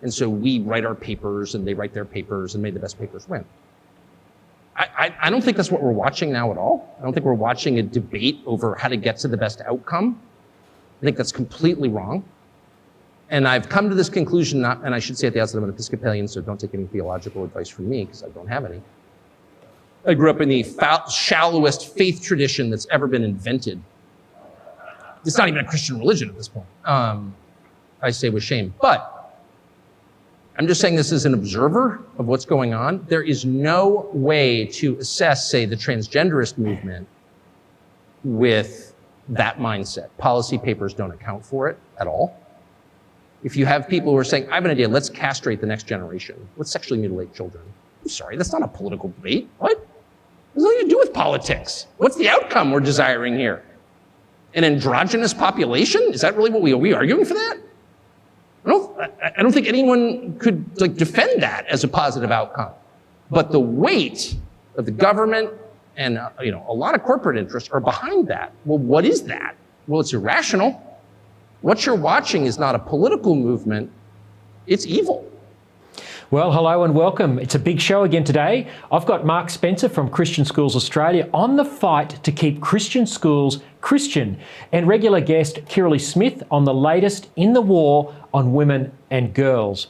And so we write our papers and they write their papers and may the best papers win. I don't think that's what we're watching now at all. I don't think we're watching a debate over how to get to the best outcome. I think that's completely wrong. And I've come to this conclusion, and I should say at the outset, I'm an Episcopalian, so don't take any theological advice from me, because I don't have any. I grew up in the shallowest faith tradition that's ever been invented. It's not even a Christian religion at this point, I say with shame. But I'm just saying this as an observer of what's going on. There is no way to assess, say, the transgenderist movement with that mindset. Policy papers don't account for it at all. If you have people who are saying, I have an idea, let's castrate the next generation. Let's sexually mutilate children. I'm sorry, that's not a political debate. What? It has nothing to do with politics. What's the outcome we're desiring here? An androgynous population? Is that really what are we arguing for that? I don't think anyone could defend that as a positive outcome. But the weight of the government and a lot of corporate interests are behind that. Well, what is that? Well, it's irrational. What you're watching is not a political movement, it's evil. Well, hello and welcome. It's a big show again today. I've got Mark Spencer from Christian Schools Australia on the fight to keep Christian schools Christian, and regular guest Kirralie Smith on the latest in the war on women and girls.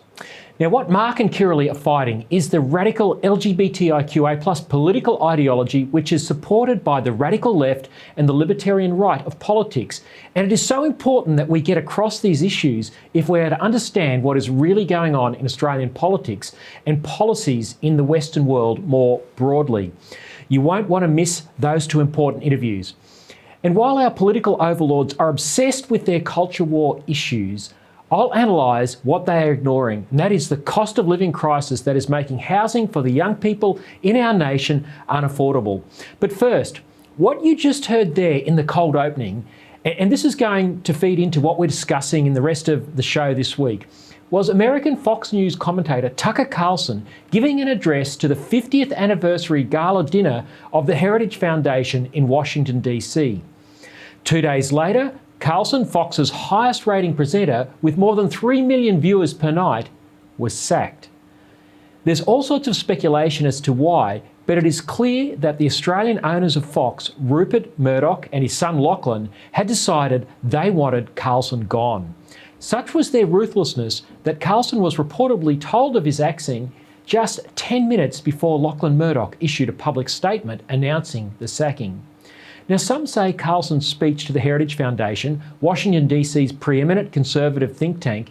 Now, what Mark and Kirralie are fighting is the radical LGBTIQA+ political ideology, which is supported by the radical left and the libertarian right of politics. And it is so important that we get across these issues if we are to understand what is really going on in Australian politics and policies in the Western world more broadly. You won't want to miss those two important interviews. And while our political overlords are obsessed with their culture war issues, I'll analyse what they are ignoring, and that is the cost of living crisis that is making housing for the young people in our nation unaffordable. But first, what you just heard there in the cold opening, and this is going to feed into what we're discussing in the rest of the show this week, was American Fox News commentator Tucker Carlson giving an address to the 50th anniversary gala dinner of the Heritage Foundation in Washington, D.C. 2 days later, Carlson, Fox's highest rating presenter with more than 3 million viewers per night, was sacked. There's all sorts of speculation as to why, but it is clear that the Australian owners of Fox, Rupert Murdoch and his son Lachlan, had decided they wanted Carlson gone. Such was their ruthlessness that Carlson was reportedly told of his axing just 10 minutes before Lachlan Murdoch issued a public statement announcing the sacking. Now, some say Carlson's speech to the Heritage Foundation, Washington DC's preeminent conservative think tank,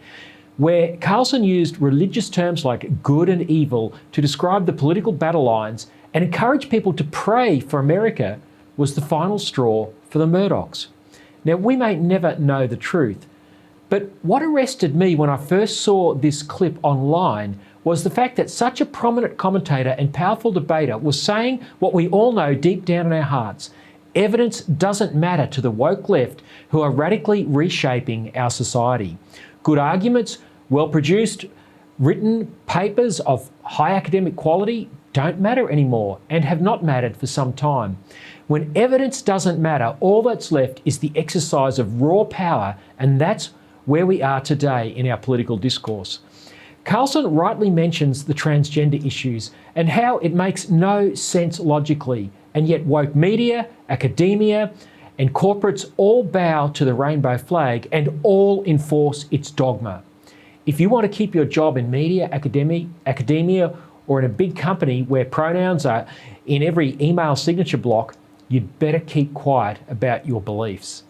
where Carlson used religious terms like good and evil to describe the political battle lines and encourage people to pray for America, was the final straw for the Murdochs. Now, we may never know the truth, but what arrested me when I first saw this clip online was the fact that such a prominent commentator and powerful debater was saying what we all know deep down in our hearts. Evidence doesn't matter to the woke left who are radically reshaping our society. Good arguments, well-produced, written papers of high academic quality don't matter anymore and have not mattered for some time. When evidence doesn't matter, all that's left is the exercise of raw power, and that's where we are today in our political discourse. Carlson rightly mentions the transgender issues and how it makes no sense logically, and yet woke media, academia, and corporates all bow to the rainbow flag and all enforce its dogma. If you want to keep your job in media, academia, or in a big company where pronouns are in every email signature block, you'd better keep quiet about your beliefs.